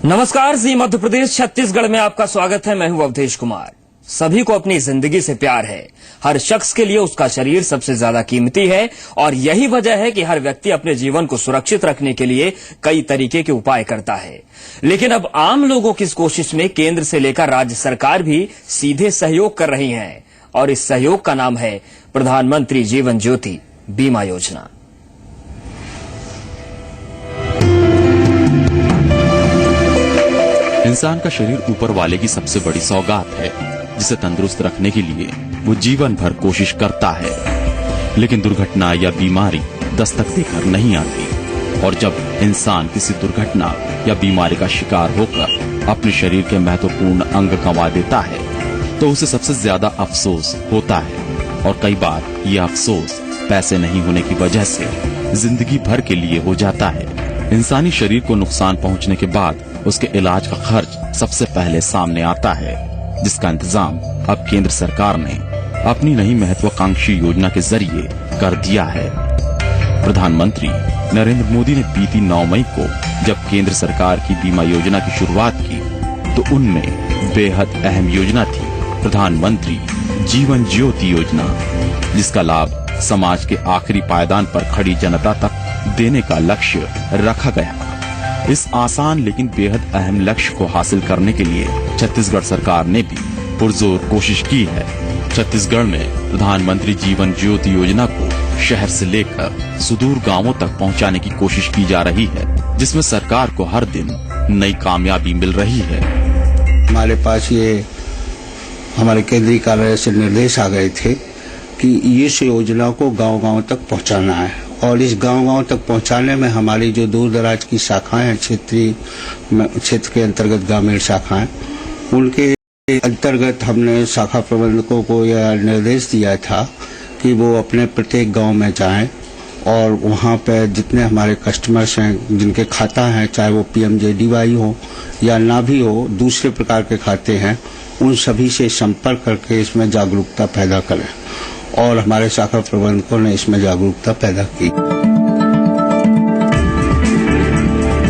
नमस्कार, जी मध्य प्रदेश छत्तीसगढ़ में आपका स्वागत है। मैं हूं अवधेश कुमार। सभी को अपनी जिंदगी से प्यार है। हर शख्स के लिए उसका शरीर सबसे ज्यादा कीमती है और यही वजह है कि हर व्यक्ति अपने जीवन को सुरक्षित रखने के लिए कई तरीके के उपाय करता है। लेकिन अब आम लोगों की इस कोशिश में केंद्र से लेकर राज्य सरकार भी सीधे सहयोग कर रही है और इस सहयोग का नाम है प्रधानमंत्री जीवन ज्योति बीमा योजना। इंसान का शरीर ऊपर वाले की सबसे बड़ी सौगात है, जिसे तंदुरुस्त रखने के लिए वो जीवन भर कोशिश करता है। लेकिन दुर्घटना या बीमारी दस्तक देकर नहीं आती और जब इंसान किसी दुर्घटना या बीमारी का शिकार होकर अपने शरीर के महत्वपूर्ण अंग गंवा देता है तो उसे सबसे ज्यादा अफसोस होता है। और कई बार ये अफसोस पैसे नहीं होने की वजह से जिंदगी भर के लिए हो जाता है। इंसानी शरीर को नुकसान पहुंचने के बाद उसके इलाज का खर्च सबसे पहले सामने आता है, जिसका इंतजाम अब केंद्र सरकार ने अपनी नई महत्वाकांक्षी योजना के जरिए कर दिया है। प्रधानमंत्री नरेंद्र मोदी ने बीती 9 मई को जब केंद्र सरकार की बीमा योजना की शुरुआत की तो उनमें बेहद अहम योजना थी प्रधानमंत्री जीवन ज्योति योजना, जिसका लाभ समाज के आखिरी पायदान पर खड़ी जनता तक देने का लक्ष्य रखा गया। इस आसान लेकिन बेहद अहम लक्ष्य को हासिल करने के लिए छत्तीसगढ़ सरकार ने भी पुरजोर कोशिश की है। छत्तीसगढ़ में प्रधानमंत्री जीवन ज्योति योजना को शहर से लेकर सुदूर गांवों तक पहुंचाने की कोशिश की जा रही है, जिसमें सरकार को हर दिन नई कामयाबी मिल रही है। हमारे पास ये हमारे केंद्रीय कार्यालय से निर्देश आ गए थे कि इस योजना को गांव-गांव तक पहुंचाना है और इस गांव-गांव तक पहुंचाने में हमारी जो दूर दराज की शाखाएं हैं, क्षेत्र के अंतर्गत ग्रामीण शाखाएं, उनके अंतर्गत हमने शाखा प्रबंधकों को यह निर्देश दिया था कि वो अपने प्रत्येक गांव में जाएं और वहां पे जितने हमारे कस्टमर्स हैं जिनके खाता हैं, चाहे वो पीएमजेडीवाई हो या ना भी हो, दूसरे प्रकार के खाते हैं, उन सभी से संपर्क करके इसमें जागरूकता पैदा करें और हमारे शाखा प्रबंधकों ने इसमें जागरूकता पैदा की।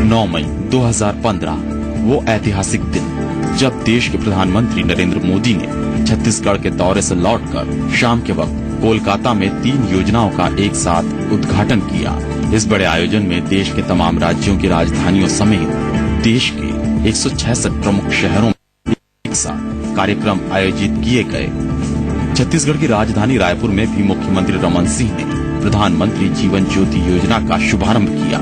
9 मई 2015 वो ऐतिहासिक दिन जब देश के प्रधानमंत्री नरेंद्र मोदी ने छत्तीसगढ़ के दौरे से लौटकर शाम के वक्त कोलकाता में 3 योजनाओं का एक साथ उद्घाटन किया। इस बड़े आयोजन में देश के तमाम राज्यों की राजधानियों समेत देश के 166 प्रमुख शहरों में एक साथ कार्यक्रम आयोजित किए गए। छत्तीसगढ़ की राजधानी रायपुर में भी मुख्यमंत्री रमन सिंह ने प्रधानमंत्री जीवन ज्योति योजना का शुभारंभ किया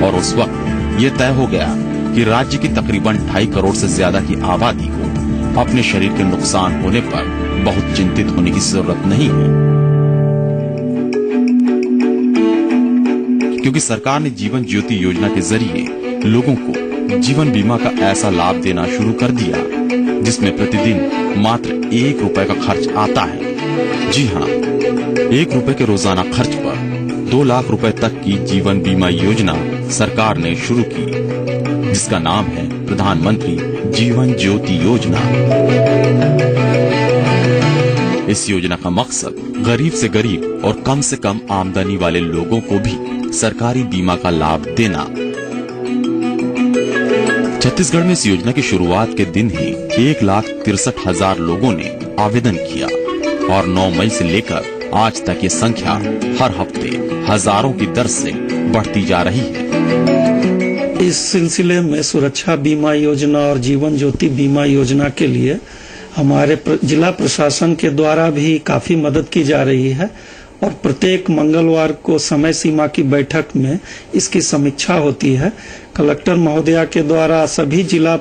और उस वक्त ये तय हो गया कि राज्य की तकरीबन 2.5 करोड़ से ज्यादा की आबादी को अपने शरीर के नुकसान होने पर बहुत चिंतित होने की जरूरत नहीं है, क्योंकि सरकार ने जीवन ज्योति योजना के जरिए लोगों को जीवन बीमा का ऐसा लाभ देना शुरू कर दिया जिसमें प्रतिदिन मात्र 1 रुपए का खर्च आता है। जी हाँ, 1 रुपए के रोजाना खर्च पर 2 लाख रुपए तक की जीवन बीमा योजना सरकार ने शुरू की, जिसका नाम है प्रधानमंत्री जीवन ज्योति योजना। इस योजना का मकसद गरीब से गरीब और कम से कम आमदनी वाले लोगों को भी सरकारी बीमा का लाभ देना। छत्तीसगढ़ में इस योजना की शुरुआत के दिन ही 1,63,000 लोगों ने आवेदन किया और 9 मई से लेकर आज तक ये संख्या हर हफ्ते हजारों की दर से बढ़ती जा रही है। इस सिलसिले में सुरक्षा बीमा योजना और जीवन ज्योति बीमा योजना के लिए हमारे जिला प्रशासन के द्वारा भी काफी मदद की जा रही है और प्रत्येक मंगलवार को समय सीमा की बैठक में इसकी समीक्षा होती है। कलेक्टर महोदया के द्वारा सभी जिला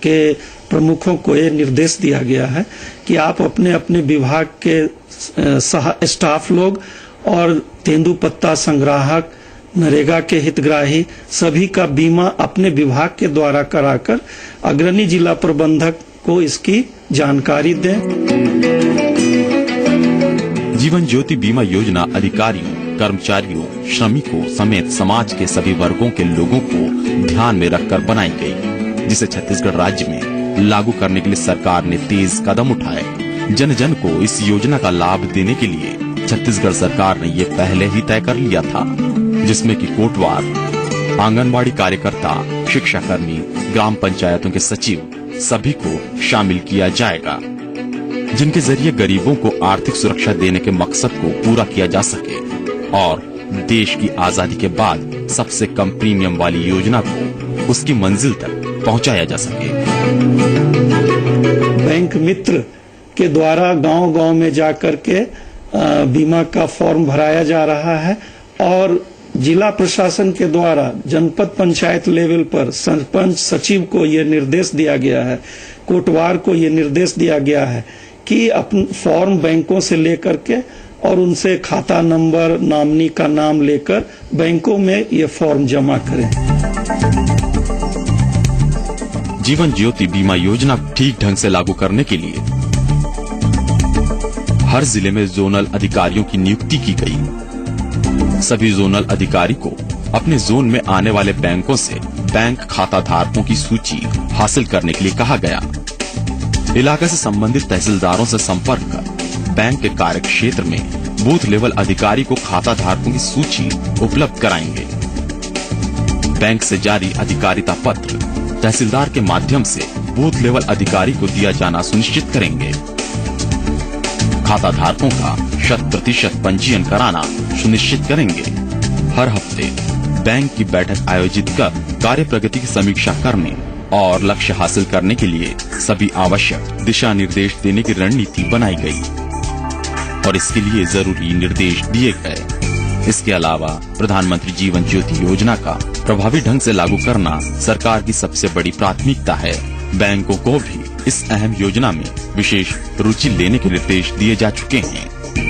के प्रमुखों को ये निर्देश दिया गया है कि आप अपने अपने विभाग के स्टाफ लोग और तेंदुपत्ता संग्राहक, नरेगा के हितग्राही सभी का बीमा अपने विभाग के द्वारा कराकर अग्रणी जिला प्रबंधक को इसकी जानकारी दें। जीवन ज्योति बीमा योजना अधिकारियों, कर्मचारियों, श्रमिकों समेत समाज के सभी वर्गों के लोगों को ध्यान में रखकर बनाई गई, जिसे छत्तीसगढ़ राज्य में लागू करने के लिए सरकार ने तेज कदम उठाए। जन जन को इस योजना का लाभ देने के लिए छत्तीसगढ़ सरकार ने ये पहले ही तय कर लिया था, जिसमें कि कोटवार, आंगनबाड़ी कार्यकर्ता, शिक्षाकर्मी, ग्राम पंचायतों के सचिव सभी को शामिल किया जाएगा, जिनके जरिए गरीबों को आर्थिक सुरक्षा देने के मकसद को पूरा किया जा सके और देश की आजादी के बाद सबसे कम प्रीमियम वाली योजना को उसकी मंजिल तक पहुंचाया जा सके। बैंक मित्र के द्वारा गांव-गांव में जाकर के बीमा का फॉर्म भराया जा रहा है और जिला प्रशासन के द्वारा जनपद पंचायत लेवल पर सरपंच सचिव को यह निर्देश दिया गया है, कोटवार को यह निर्देश दिया गया है कि अपन फॉर्म बैंकों से लेकर के और उनसे खाता नंबर, नॉमिनी का नाम लेकर बैंकों में ये फॉर्म जमा करें। जीवन ज्योति बीमा योजना ठीक ढंग से लागू करने के लिए हर जिले में जोनल अधिकारियों की नियुक्ति की गई। सभी जोनल अधिकारी को अपने जोन में आने वाले बैंकों से बैंक खाता धारकों की सूची हासिल करने के लिए कहा गया। इलाके से संबंधित तहसीलदारों से संपर्क कर बैंक के कार्य क्षेत्र में बूथ लेवल अधिकारी को खाता धारकों की सूची उपलब्ध कराएंगे। बैंक से जारी अधिकारिता पत्र तहसीलदार के माध्यम से बूथ लेवल अधिकारी को दिया जाना सुनिश्चित करेंगे। खाता धारकों का 100% पंजीयन कराना सुनिश्चित करेंगे। हर हफ्ते बैंक की बैठक आयोजित कर कार्य प्रगति की समीक्षा करने और लक्ष्य हासिल करने के लिए सभी आवश्यक दिशा निर्देश देने की रणनीति बनाई गई और इसके लिए जरूरी निर्देश दिए गए। इसके अलावा प्रधानमंत्री जीवन ज्योति योजना का प्रभावी ढंग से लागू करना सरकार की सबसे बड़ी प्राथमिकता है। बैंकों को भी इस अहम योजना में विशेष रुचि लेने के निर्देश दिए जा चुके हैं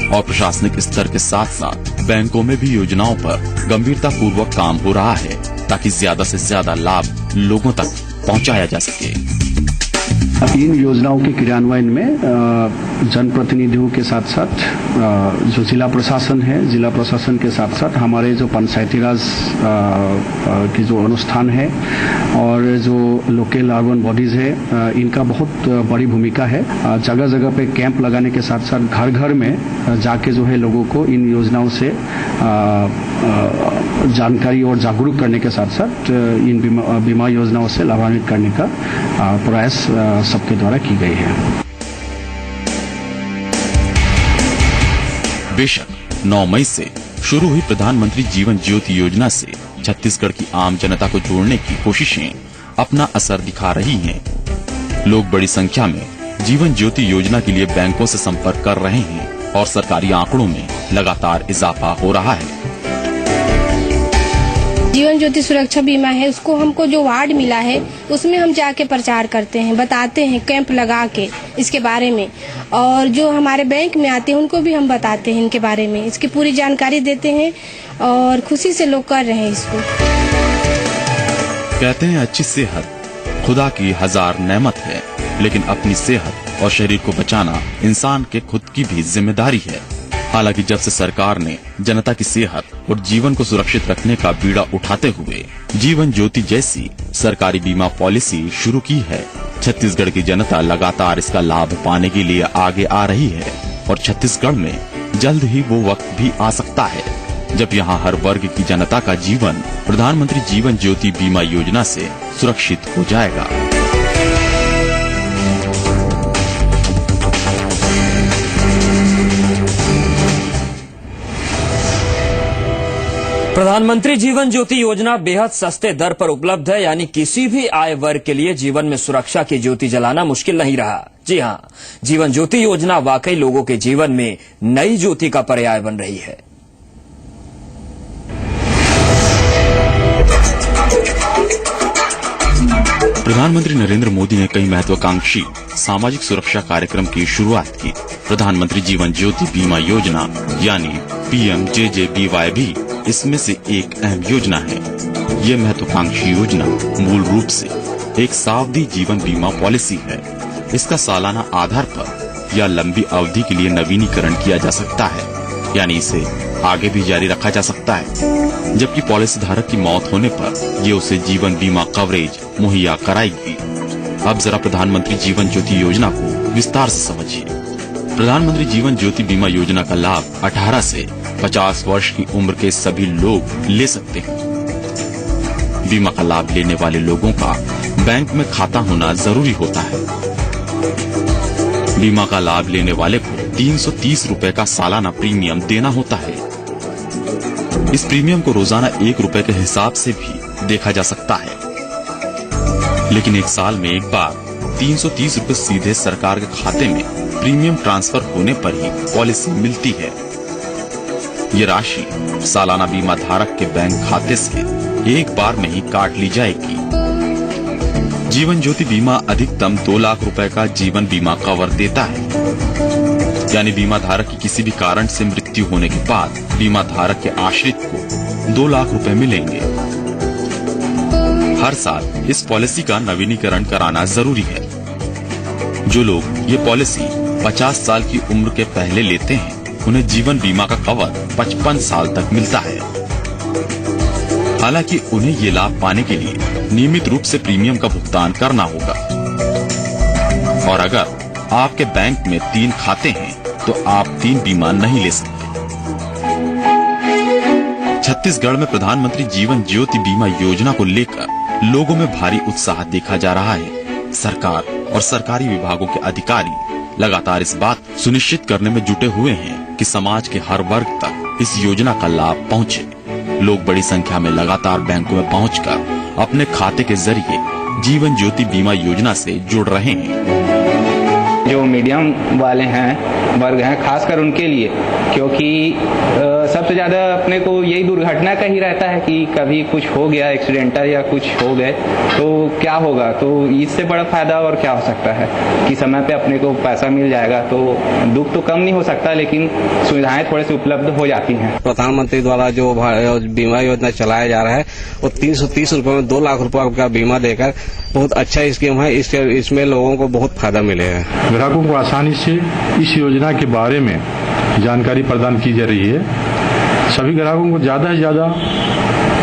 और प्रशासनिक स्तर के साथ साथ बैंकों में भी योजनाओं पर गंभीरता पूर्वक काम हो रहा है ताकि ज्यादा से ज्यादा लाभ लोगों तक पहुंचाया जा सके। इन योजनाओं के क्रियान्वयन में जनप्रतिनिधियों के साथ साथ जो जिला प्रशासन है, जिला प्रशासन के साथ साथ हमारे जो पंचायती राज के जो अनुष्ठान है और जो लोकल अर्बन बॉडीज है, इनका बहुत बड़ी भूमिका है। जगह जगह पे कैंप लगाने के साथ साथ घर घर में जाके जो है लोगों को इन योजनाओं से जानकारी और जागरूक करने के साथ साथ इन बीमा योजनाओं से लाभान्वित करने का प्रयास सबके द्वारा की गई है। बेशक 9 मई से शुरू हुई प्रधानमंत्री जीवन ज्योति योजना से छत्तीसगढ़ की आम जनता को जोड़ने की कोशिशें अपना असर दिखा रही हैं। लोग बड़ी संख्या में जीवन ज्योति योजना के लिए बैंकों से संपर्क कर रहे हैं और सरकारी आंकड़ों में लगातार इजाफा हो रहा है। जीवन ज्योति सुरक्षा बीमा है, उसको हमको जो वार्ड मिला है उसमें हम जाके प्रचार करते हैं, बताते हैं कैंप लगा के इसके बारे में, और जो हमारे बैंक में आते हैं उनको भी हम बताते हैं इनके बारे में, इसकी पूरी जानकारी देते हैं और खुशी से लोग कर रहे हैं इसको। कहते हैं अच्छी सेहत खुदा की 1000 नेमत है, लेकिन अपनी सेहत और शरीर को बचाना इंसान के खुद की भी जिम्मेदारी है। हालांकि जब से सरकार ने जनता की सेहत और जीवन को सुरक्षित रखने का बीड़ा उठाते हुए जीवन ज्योति जैसी सरकारी बीमा पॉलिसी शुरू की है, छत्तीसगढ़ की जनता लगातार इसका लाभ पाने के लिए आगे आ रही है और छत्तीसगढ़ में जल्द ही वो वक्त भी आ सकता है जब यहाँ हर वर्ग की जनता का जीवन प्रधानमंत्री जीवन ज्योति बीमा योजना से सुरक्षित हो जाएगा। प्रधानमंत्री जीवन ज्योति योजना बेहद सस्ते दर पर उपलब्ध है, यानी किसी भी आय वर्ग के लिए जीवन में सुरक्षा की ज्योति जलाना मुश्किल नहीं रहा। जी हां, जीवन ज्योति योजना वाकई लोगों के जीवन में नई ज्योति का पर्याय बन रही है। प्रधानमंत्री नरेंद्र मोदी ने कई महत्वाकांक्षी सामाजिक सुरक्षा कार्यक्रम की शुरुआत की। प्रधानमंत्री जीवन ज्योति बीमा योजना यानी PMJJBY भी इसमें से एक अहम योजना है। ये महत्वाकांक्षी योजना मूल रूप से एक सावधि जीवन बीमा पॉलिसी है। इसका सालाना आधार पर या लंबी अवधि के लिए नवीनीकरण किया जा सकता है, यानी इसे आगे भी जारी रखा जा सकता है, जबकि पॉलिसी धारक की मौत होने पर ये उसे जीवन बीमा कवरेज मुहैया कराएगी। अब जरा प्रधानमंत्री जीवन ज्योति योजना को विस्तार से समझिए। प्रधानमंत्री जीवन ज्योति बीमा योजना का लाभ 18 से 50 वर्ष की उम्र के सभी लोग ले सकते हैं। बीमा का लाभ लेने वाले लोगों का बैंक में खाता होना जरूरी होता है। बीमा का लाभ लेने वाले को 330 रुपए का सालाना प्रीमियम देना होता है। इस प्रीमियम को रोजाना 1 रुपए के हिसाब से भी देखा जा सकता है, लेकिन एक साल में एक बार 330 रुपए सीधे सरकार के खाते में प्रीमियम ट्रांसफर होने पर ही पॉलिसी मिलती है। ये राशि सालाना बीमा धारक के बैंक खाते से एक बार में ही काट ली जाएगी। जीवन ज्योति बीमा अधिकतम 2 लाख रुपए का जीवन बीमा कवर देता है, यानी बीमा धारक की किसी भी कारण से मृत्यु होने के बाद बीमा धारक के आश्रित को 2 लाख रुपए मिलेंगे। हर साल इस पॉलिसी का नवीनीकरण कराना जरूरी है। जो लोग ये पॉलिसी 50 साल की उम्र के पहले लेते हैं, उन्हें जीवन बीमा का कवर 55 साल तक मिलता है। हालांकि उन्हें ये लाभ पाने के लिए नियमित रूप से प्रीमियम का भुगतान करना होगा। और अगर आपके बैंक में 3 खाते हैं तो आप 3 बीमा नहीं ले सकते। छत्तीसगढ़ में प्रधानमंत्री जीवन ज्योति बीमा योजना को लेकर लोगों में भारी उत्साह देखा जा रहा है। सरकार और सरकारी विभागों के अधिकारी लगातार इस बात सुनिश्चित करने में जुटे हुए हैं कि समाज के हर वर्ग तक इस योजना का लाभ पहुंचे। लोग बड़ी संख्या में लगातार बैंकों में पहुंचकर अपने खाते के जरिए जीवन ज्योति बीमा योजना से जुड़ रहे हैं। जो मीडियम वाले हैं वर्ग हैं, खासकर उनके लिए, क्योंकि सबसे ज्यादा अपने को यही दुर्घटना का ही रहता है कि कभी कुछ हो गया, एक्सीडेंटल या कुछ हो गए तो क्या होगा। तो इससे बड़ा फायदा और क्या हो सकता है कि समय पे अपने को पैसा मिल जाएगा, तो दुख तो कम नहीं हो सकता, लेकिन सुविधाएं थोड़े से उपलब्ध हो जाती हैं। प्रधानमंत्री द्वारा जो बीमा योजना चलाया जा रहा है वो 330 रुपए में 2 लाख रुपए का बीमा देकर बहुत अच्छा स्कीम है। इसमें लोगों को बहुत फायदा मिलेगा। ग्राहकों को आसानी से इस योजना के बारे में जानकारी प्रदान की जा रही है। सभी ग्राहकों को ज्यादा से ज्यादा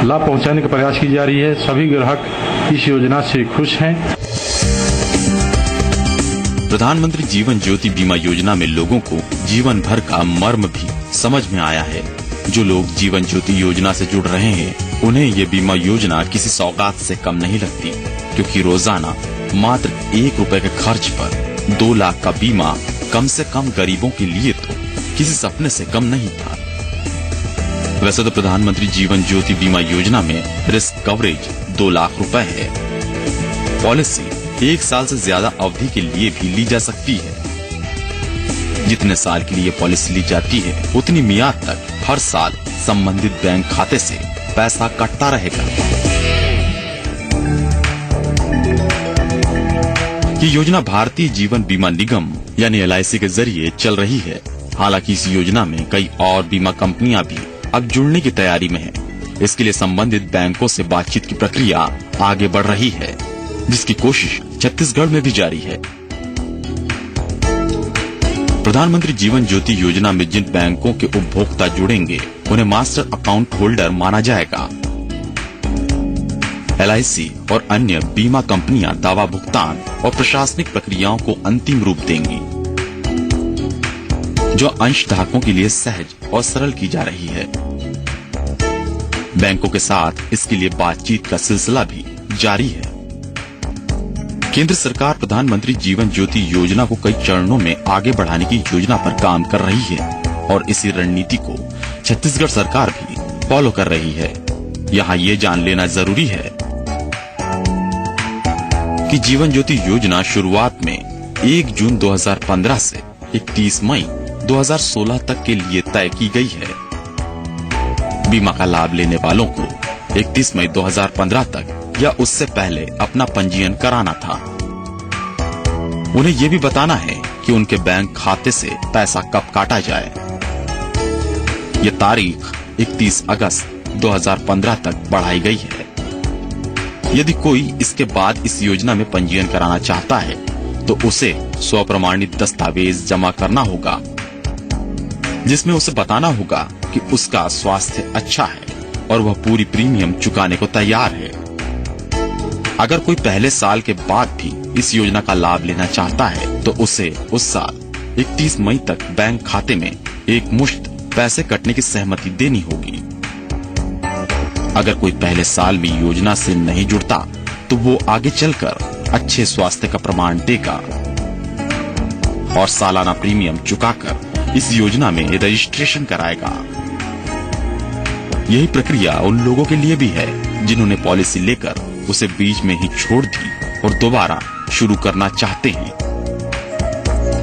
लाभ पहुंचाने का प्रयास की जा रही है। सभी ग्राहक इस योजना से खुश हैं। प्रधानमंत्री जीवन ज्योति बीमा योजना में लोगों को जीवन भर का मर्म भी समझ में आया है। जो लोग जीवन ज्योति योजना से जुड़ रहे हैं, उन्हें ये बीमा योजना किसी सौगात से कम नहीं लगती, क्योंकि रोजाना मात्र 1 रुपए के खर्च पर 2 लाख का बीमा कम से कम गरीबों के लिए तो किसी सपने से कम नहीं था। वैसे तो प्रधानमंत्री जीवन ज्योति बीमा योजना में रिस्क कवरेज 2 लाख रुपए है। पॉलिसी 1 साल से ज्यादा अवधि के लिए भी ली जा सकती है। जितने साल के लिए पॉलिसी ली जाती है, उतनी मियाद तक हर साल संबंधित बैंक खाते से पैसा कटता रहेगा। ये योजना भारतीय जीवन बीमा निगम यानी LIC के जरिए चल रही है। हालांकि इस योजना में कई और बीमा कंपनियां भी अब जुड़ने की तैयारी में हैं। इसके लिए संबंधित बैंकों से बातचीत की प्रक्रिया आगे बढ़ रही है, जिसकी कोशिश छत्तीसगढ़ में भी जारी है। प्रधानमंत्री जीवन ज्योति योजना में जिन बैंकों के उपभोक्ता जुड़ेंगे, उन्हें मास्टर अकाउंट होल्डर माना जाएगा। LIC और अन्य बीमा कंपनियां दावा भुगतान और प्रशासनिक प्रक्रियाओं को अंतिम रूप देंगी, जो अंशधारकों के लिए सहज और सरल की जा रही है। बैंकों के साथ इसके लिए बातचीत का सिलसिला भी जारी है। केंद्र सरकार प्रधानमंत्री जीवन ज्योति योजना को कई चरणों में आगे बढ़ाने की योजना पर काम कर रही है और इसी रणनीति को छत्तीसगढ़ सरकार भी फॉलो कर रही है। यहाँ ये जान लेना जरूरी है कि जीवन ज्योति योजना शुरुआत में 1 जून 2015 से 31 मई 2016 तक के लिए तय की गई है। बीमा का लाभ लेने वालों को 31 मई 2015 तक या उससे पहले अपना पंजीयन कराना था। उन्हें ये भी बताना है कि उनके बैंक खाते से पैसा कब काटा जाए। ये तारीख 31 अगस्त 2015 तक बढ़ाई गई है। यदि कोई इसके बाद इस योजना में पंजीयन कराना चाहता है तो उसे स्वप्रमाणित दस्तावेज जमा करना होगा, जिसमें उसे बताना होगा कि उसका स्वास्थ्य अच्छा है और वह पूरी प्रीमियम चुकाने को तैयार है। अगर कोई पहले साल के बाद भी इस योजना का लाभ लेना चाहता है तो उसे उस साल 31 मई तक बैंक खाते में एक मुश्त पैसे कटने की सहमति देनी होगी। अगर कोई पहले साल में योजना से नहीं जुड़ता तो वो आगे चलकर अच्छे स्वास्थ्य का प्रमाण देगा और सालाना प्रीमियम चुकाकर इस योजना में रजिस्ट्रेशन कराएगा। यही प्रक्रिया उन लोगों के लिए भी है जिन्होंने पॉलिसी लेकर उसे बीच में ही छोड़ दी और दोबारा शुरू करना चाहते हैं।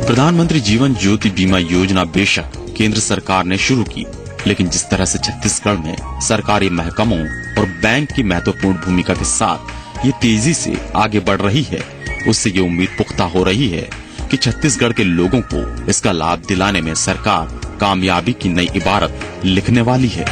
प्रधानमंत्री जीवन ज्योति बीमा योजना बेशक केंद्र सरकार ने शुरू की, लेकिन जिस तरह से छत्तीसगढ़ में सरकारी महकमों और बैंक की महत्वपूर्ण भूमिका के साथ ये तेजी से आगे बढ़ रही है, उससे ये उम्मीद पुख्ता हो रही है कि छत्तीसगढ़ के लोगों को इसका लाभ दिलाने में सरकार कामयाबी की नई इबारत लिखने वाली है।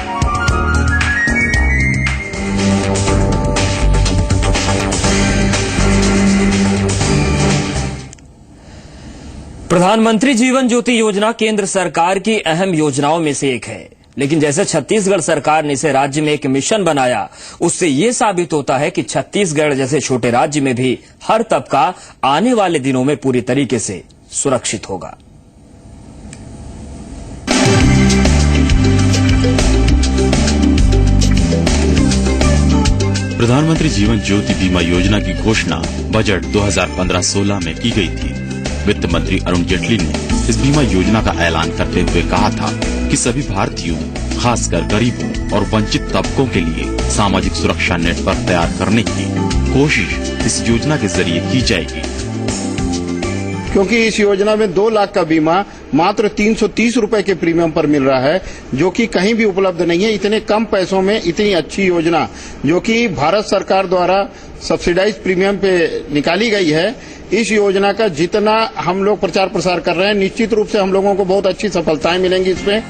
प्रधानमंत्री जीवन ज्योति योजना केंद्र सरकार की अहम योजनाओं में से एक है, लेकिन जैसे छत्तीसगढ़ सरकार ने इसे राज्य में एक मिशन बनाया, उससे ये साबित होता है कि छत्तीसगढ़ जैसे छोटे राज्य में भी हर तबका आने वाले दिनों में पूरी तरीके से सुरक्षित होगा। प्रधानमंत्री जीवन ज्योति बीमा योजना की घोषणा बजट 2015-16 में की गई थी। वित्त मंत्री अरुण जेटली ने इस बीमा योजना का ऐलान करते हुए कहा था कि सभी भारतीयों, खासकर गरीबों और वंचित तबकों के लिए सामाजिक सुरक्षा नेटवर्क तैयार करने की कोशिश इस योजना के जरिए की जाएगी। क्योंकि इस योजना में 2 लाख का बीमा मात्र 330 रुपए के प्रीमियम पर मिल रहा है, जो कि कहीं भी उपलब्ध नहीं है। इतने कम पैसों में इतनी अच्छी योजना जो कि भारत सरकार द्वारा सब्सिडाइज प्रीमियम पे निकाली गई है, इस योजना का जितना हम लोग प्रचार प्रसार कर रहे हैं, निश्चित रूप से हम लोगों को बहुत अच्छी सफलताएं मिलेंगी इसमें।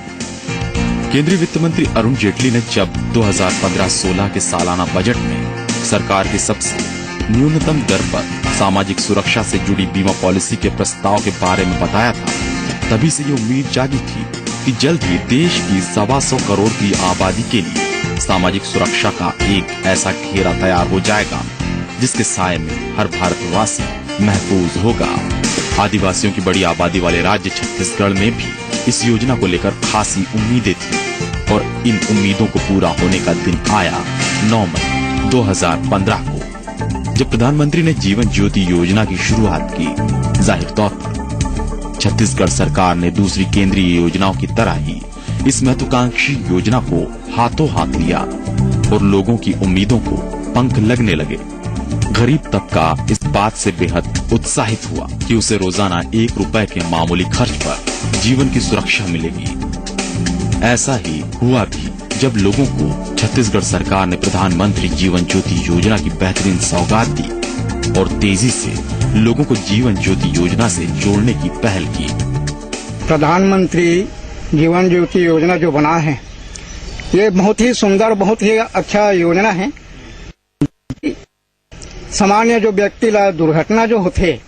केंद्रीय वित्त मंत्री अरुण जेटली ने जब 2015-16 के सालाना बजट में सरकार की सबसे न्यूनतम दर पर सामाजिक सुरक्षा से जुड़ी बीमा पॉलिसी के प्रस्ताव के बारे में बताया था, तभी से ये उम्मीद जागी थी कि जल्द ही देश की 125 करोड़ की आबादी के लिए सामाजिक सुरक्षा का एक ऐसा घेरा तैयार हो जाएगा जिसके साए में हर भारतवासी महफूज होगा। आदिवासियों की बड़ी आबादी वाले राज्य छत्तीसगढ़ में भी इस योजना को लेकर खासी उम्मीदें थी और इन उम्मीदों को पूरा होने का दिन आया 9 मई 2015 को, जब प्रधानमंत्री ने जीवन ज्योति योजना की शुरुआत की। जाहिर तौर पर छत्तीसगढ़ सरकार ने दूसरी केंद्रीय योजनाओं की तरह ही इस महत्वाकांक्षी योजना को हाथों हाथ लिया और लोगों की उम्मीदों को पंख लगने लगे। गरीब तबका इस बात से बेहद उत्साहित हुआ कि उसे रोजाना 1 रुपए के मामूली खर्च पर जीवन की सुरक्षा मिलेगी। ऐसा ही हुआ भी जब लोगों को छत्तीसगढ़ सरकार ने प्रधानमंत्री जीवन ज्योति योजना की बेहतरीन सौगात दी और तेजी से लोगों को जीवन ज्योति योजना से जोड़ने की पहल की। प्रधानमंत्री जीवन ज्योति योजना जो बना है, ये बहुत ही सुंदर, बहुत ही अच्छा योजना है। सामान्य जो व्यक्ति ला दुर्घटना जो होते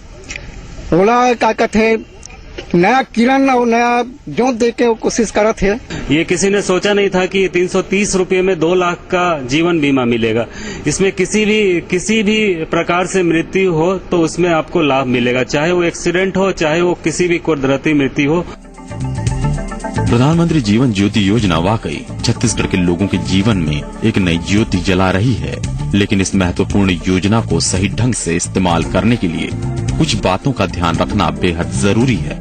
ओला का कहते नया किरण और नया जो दे के कोशिश करत है। ये किसी ने सोचा नहीं था कि 330 रुपये में 2 लाख का जीवन बीमा मिलेगा। इसमें किसी भी प्रकार से मृत्यु हो तो उसमें आपको लाभ मिलेगा, चाहे वो एक्सीडेंट हो, चाहे वो किसी भी कुदरती मृत्यु हो। प्रधानमंत्री जीवन ज्योति योजना वाकई छत्तीसगढ़ के लोगों के जीवन में एक नई ज्योति जला रही है, लेकिन इस महत्वपूर्ण योजना को सही ढंग से इस्तेमाल करने के लिए कुछ बातों का ध्यान रखना बेहद जरूरी है।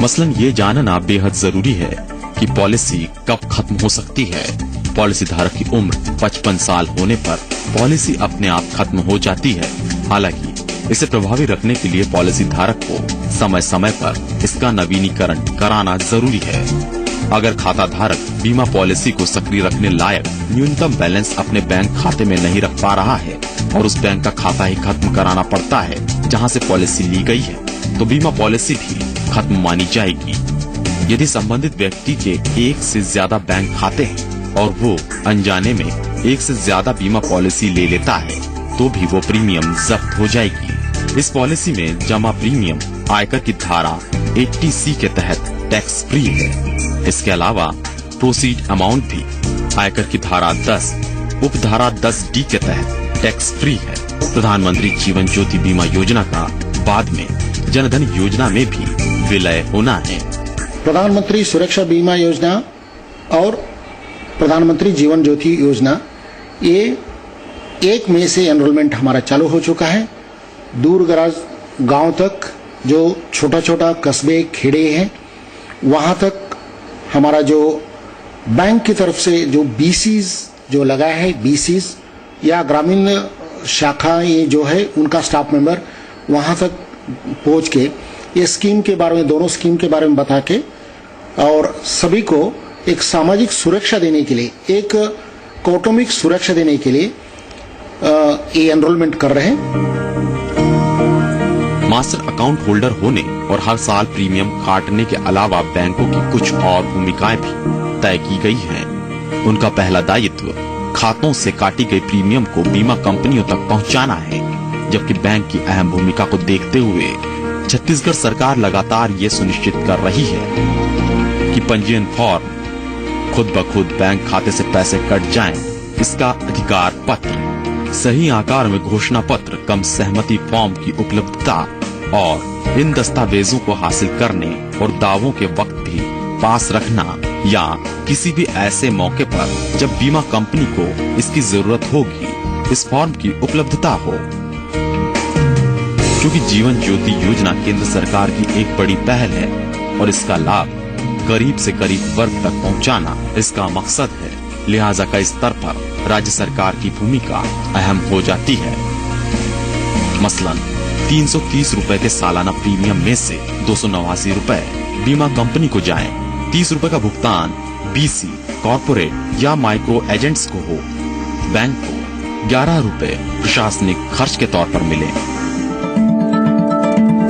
मसलन ये जानना बेहद जरूरी है कि पॉलिसी कब खत्म हो सकती है। पॉलिसी धारक की उम्र 55 साल होने पर पॉलिसी अपने आप खत्म हो जाती है। हालांकि इसे प्रभावी रखने के लिए पॉलिसी धारक को समय समय पर इसका नवीनीकरण कराना जरूरी है। अगर खाता धारक बीमा पॉलिसी को सक्रिय रखने लायक न्यूनतम बैलेंस अपने बैंक खाते में नहीं रख पा रहा है और उस बैंक का खाता ही खत्म कराना पड़ता है जहां से पॉलिसी ली गई है, तो बीमा पॉलिसी भी खत्म मानी जाएगी। यदि संबंधित व्यक्ति के 1 से ज्यादा बैंक खाते हैं और वो अनजाने में 1 से ज्यादा बीमा पॉलिसी ले लेता है तो भी वो प्रीमियम जब्त हो जाएगी। इस पॉलिसी में जमा प्रीमियम आयकर की धारा 80C के तहत टैक्स फ्री है। इसके अलावा प्रोसीड अमाउंट भी आयकर की धारा 10 उपधारा 10D के तहत टैक्स फ्री है। प्रधानमंत्री जीवन ज्योति बीमा योजना का बाद में जनधन योजना में भी विलय होना है। प्रधानमंत्री सुरक्षा बीमा योजना और प्रधानमंत्री जीवन ज्योति योजना, ये 1 मई से एनरोलमेंट हमारा चालू हो चुका है। दूर दराज गांव तक जो छोटा छोटा कस्बे खेड़े हैं वहां तक हमारा जो बैंक की तरफ से जो बीसीज जो लगा है, बीसीज या ग्रामीण शाखा ये जो है उनका स्टाफ मेंबर वहां तक पहुंच के ये स्कीम के बारे में, दोनों स्कीम के बारे में बता के और सभी को एक सामाजिक सुरक्षा देने के लिए, एक कौटुंबिक सुरक्षा देने के लिए ये एनरोलमेंट कर रहे हैं। मास्टर अकाउंट होल्डर होने और हर साल प्रीमियम काटने के अलावा बैंकों की कुछ और भूमिकाएं भी तय की गई हैं। उनका पहला दायित्व खातों से काटी गई प्रीमियम को बीमा कंपनियों तक पहुंचाना है, जबकि बैंक की अहम भूमिका को देखते हुए छत्तीसगढ़ सरकार लगातार ये सुनिश्चित कर रही है कि पंजीयन फॉर्म खुद ब खुद बैंक खाते से पैसे कट जाएं। इसका अधिकार पत्र, सही आकार में घोषणा पत्र, कम सहमति फॉर्म की उपलब्धता और इन दस्तावेजों को हासिल करने और दावों के वक्त भी पास रखना या किसी भी ऐसे मौके पर जब बीमा कंपनी को इसकी जरूरत होगी, इस फॉर्म की उपलब्धता हो। क्योंकि जीवन ज्योति योजना केंद्र सरकार की एक बड़ी पहल है और इसका लाभ गरीब से गरीब वर्ग तक पहुंचाना इसका मकसद है, लिहाजा कई स्तर पर राज्य सरकार की भूमिका अहम हो जाती है। मसलन 330 रुपए के सालाना प्रीमियम में से 289 रुपए बीमा कंपनी को जाएं, 30 रुपए का भुगतान बीसी, कॉर्पोरेट या माइक्रो एजेंट्स को हो, बैंक को 11 रुपए प्रशासनिक खर्च के तौर पर मिले।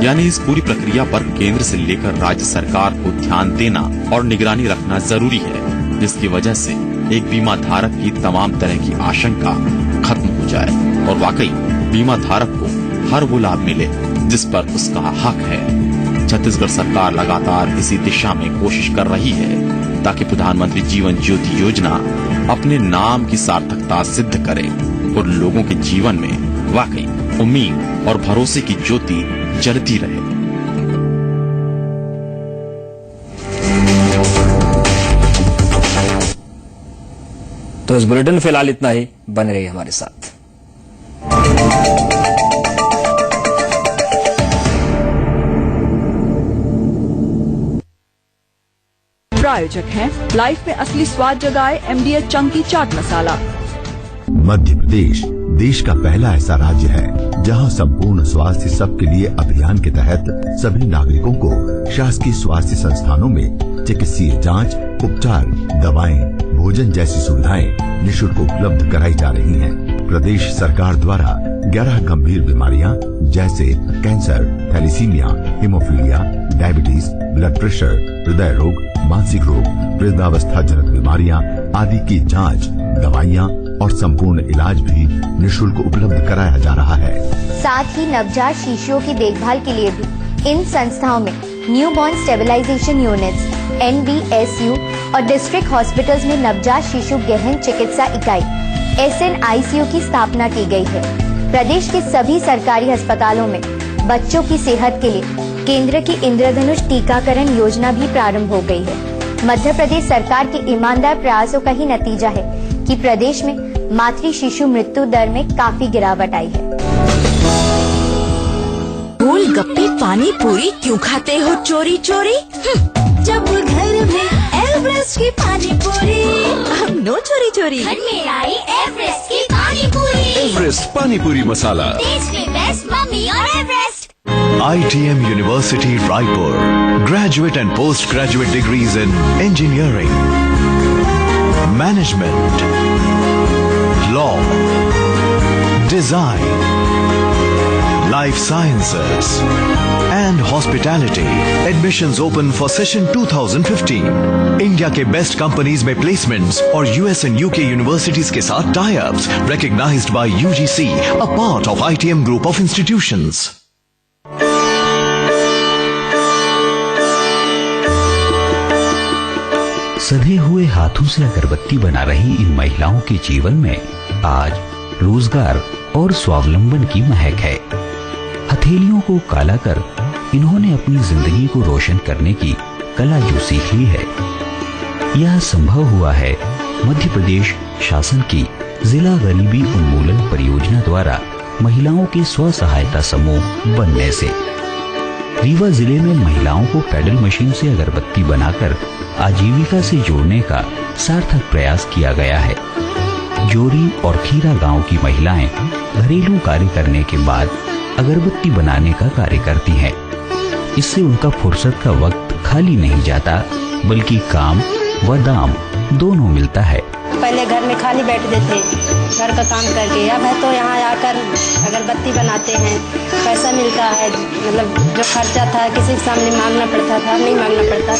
यानी इस पूरी प्रक्रिया पर केंद्र से लेकर राज्य सरकार को ध्यान देना और निगरानी रखना जरूरी है, जिसकी वजह से एक बीमा धारक की तमाम तरह की आशंका खत्म हो जाए और वाकई बीमा धारक को हर वो लाभ मिले जिस पर उसका हक है। छत्तीसगढ़ सरकार लगातार इसी दिशा में कोशिश कर रही है ताकि प्रधानमंत्री जीवन ज्योति योजना अपने नाम की सार्थकता सिद्ध करे और लोगों के जीवन में वाकई उम्मीद और भरोसे की ज्योति जलती रहे। तो इस बुलेटिन फिलहाल इतना ही, बने रहिए हमारे साथ। प्रायोजक हैं लाइफ में असली स्वाद जगाए MDH चंकी चाट मसाला। मध्य प्रदेश देश का पहला ऐसा राज्य है जहां संपूर्ण स्वास्थ्य सबके लिए अभियान के तहत सभी नागरिकों को शासकीय स्वास्थ्य संस्थानों में चिकित्सीय जांच, उपचार, दवाएं, भोजन जैसी सुविधाएं निःशुल्क उपलब्ध कराई जा रही हैं। प्रदेश सरकार द्वारा 11 गंभीर बीमारियां जैसे cancer, thalassemia, haemophilia, diabetes, blood pressure, हृदय रोग, मानसिक रोग, वृद्धावस्था जनक बीमारियां आदि की जांच, दवाइयां और संपूर्ण इलाज भी निःशुल्क उपलब्ध कराया जा रहा है। साथ ही नवजात शिशुओं की देखभाल के लिए भी इन संस्थाओं में न्यूबॉर्न स्टेबलाइजेशन यूनिट्स NBSU और डिस्ट्रिक्ट हॉस्पिटल्स में नवजात शिशु गहन चिकित्सा इकाई SNICU की स्थापना की गई है। प्रदेश के सभी सरकारी अस्पतालों में बच्चों की सेहत के लिए केंद्र की इंद्रधनुष टीकाकरण योजना भी प्रारंभ हो गई है। मध्य प्रदेश सरकार के ईमानदार प्रयासों का ही नतीजा है कि प्रदेश में मातृ शिशु मृत्यु दर में काफी गिरावट आई है। गोलगप्पे पानी पूरी क्यों खाते हो चोरी चोरी? जब घर में एवरेस्ट की पानी पूरी, हम नो चोरी चोरी। घर में आई एवरेस्ट की पानी पूरी। एवरेस्ट पानी पूरी मसाला, टेस्ट में बेस्ट मम्मी और Everest. ITM University Raipur, graduate and postgraduate degrees in engineering, management, law, design, life sciences and hospitality. Admissions open for session 2015. India के बेस्ट कंपनीज में प्लेसमेंट्स और US and UK यूनिवर्सिटीज के साथ tie-ups, recognized by UGC, a part of ITM group of institutions. सधे हुए हाथों से अगरबत्ती बना रही इन महिलाओं के जीवन में आज रोजगार और स्वावलंबन की महक है। हथेलियों को काला कर इन्होंने अपनी जिंदगी को रोशन करने की कला जो सीख ली है, यह संभव हुआ है मध्य प्रदेश शासन की जिला गरीबी उन्मूलन परियोजना द्वारा महिलाओं के स्व सहायता समूह बनने से रीवा जिले में महिलाओं को पैडल मशीन से अगरबत्ती बनाकर आजीविका से जोड़ने का सार्थक प्रयास किया गया है। जोरी और खीरा गांव की महिलाएं घरेलू कार्य करने के बाद अगरबत्ती बनाने का कार्य करती हैं। इससे उनका फुर्सत का वक्त खाली नहीं जाता, बल्कि काम व दाम दोनों मिलता है। पहले घर में खाली बैठते थे घर का काम करके, अब है तो यहाँ आकर अगरबत्ती बनाते हैं, पैसा मिलता है। मतलब जो खर्चा था किसी के सामने मांगना पड़ता था, नहीं मांगना पड़ता।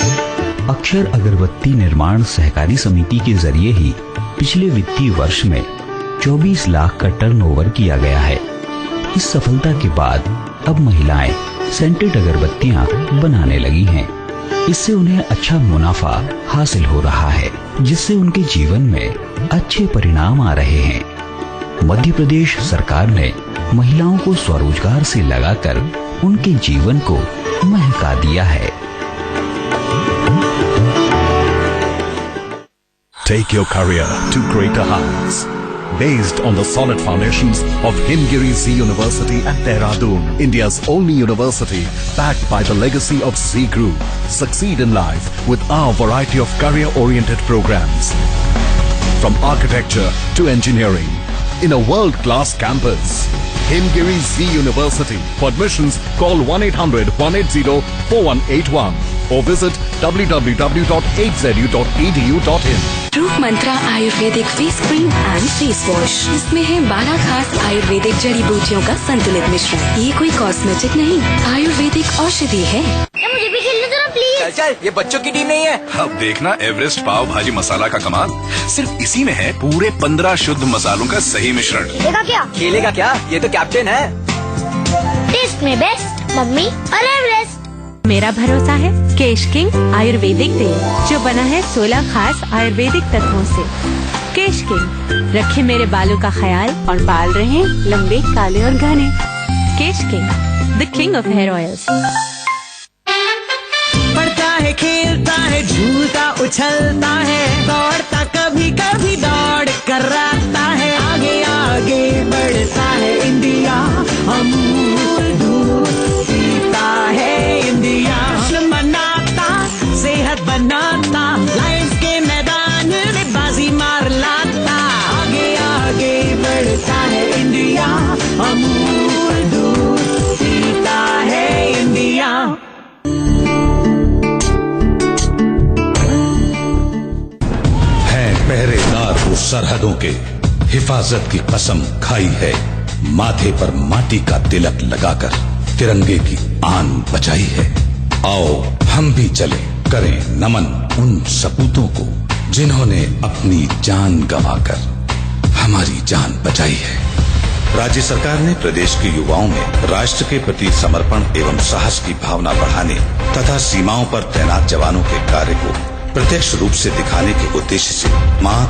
अक्षर अगरबत्ती निर्माण सहकारी समिति के जरिए ही पिछले वित्तीय वर्ष में 24 लाख का टर्नओवर किया गया है। इस सफलता के बाद अब महिलाएं सेंटेड अगरबत्तियां बनाने लगी हैं। इससे उन्हें अच्छा मुनाफा हासिल हो रहा है, जिससे उनके जीवन में अच्छे परिणाम आ रहे हैं। मध्य प्रदेश सरकार ने महिलाओं को स्वरोजगार से लगाकर उनके जीवन को महका दिया है। Take your career to greater heights. Based on the solid foundations of Himgiri Z University at Dehradun, India's only university backed by the legacy of Z Group. Succeed in life with our variety of career-oriented programs. From architecture to engineering, in a world-class campus. Himgiri Z University. For admissions, call 1-800-180-4181 or visit www.8zu.edu.in. Roop Mantra ayurvedic face cream and face wash, इसमें है 12 खास आयुर्वेदिक जड़ी बूटियों का संतुलित मिश्रण। ये कोई कॉस्मेटिक नहीं, आयुर्वेदिक औषधि है। मुझे भी खेलने दो ना प्लीज। चल, ये बच्चों की टीम नहीं है। अब देखना एवरेस्ट पाव भाजी मसाला का कमाल। सिर्फ इसी में है पूरे 15 शुद्ध मसालों का सही मिश्रण। खेलेगा क्या? खेलेगा क्या? ये तो कैप्टन है। टेस्ट में बेस्ट मम्मी और एवरेस्ट। मेरा भरोसा है केश किंग आयुर्वेदिक तेल, जो बना है 16 खास आयुर्वेदिक तत्वों से। केश किंग, रखे मेरे बालों का ख्याल और बाल रहे लंबे, काले और घने। Kesh king, the king of hair oils. पढ़ता है, खेलता है, झूलता उछलता है, दौड़ता कभी कभी दौड़ कर आता है, आगे आगे बढ़ता है इंडिया, अमूल दूध पीता है इंडिया, मनाता सेहत बनाता, लाइफ के मैदान में बाजी मार लाता, आगे आगे बढ़ता है इंडिया, अमूल दूध पीता है इंडिया। पहरेदार वो सरहदों के हिफाजत की कसम खाई है, माथे पर माटी का तिलक लगाकर तिरंगे की आन बचाई है। आओ हम भी चले, करें नमन उन सपूतों को जिन्होंने अपनी जान गंवाकर हमारी जान बचाई है। राज्य सरकार ने प्रदेश के युवाओं में राष्ट्र के प्रति समर्पण एवं साहस की भावना बढ़ाने तथा सीमाओं पर तैनात जवानों के कार्य को प्रत्यक्ष रूप से दिखाने के उद्देश्य से माँ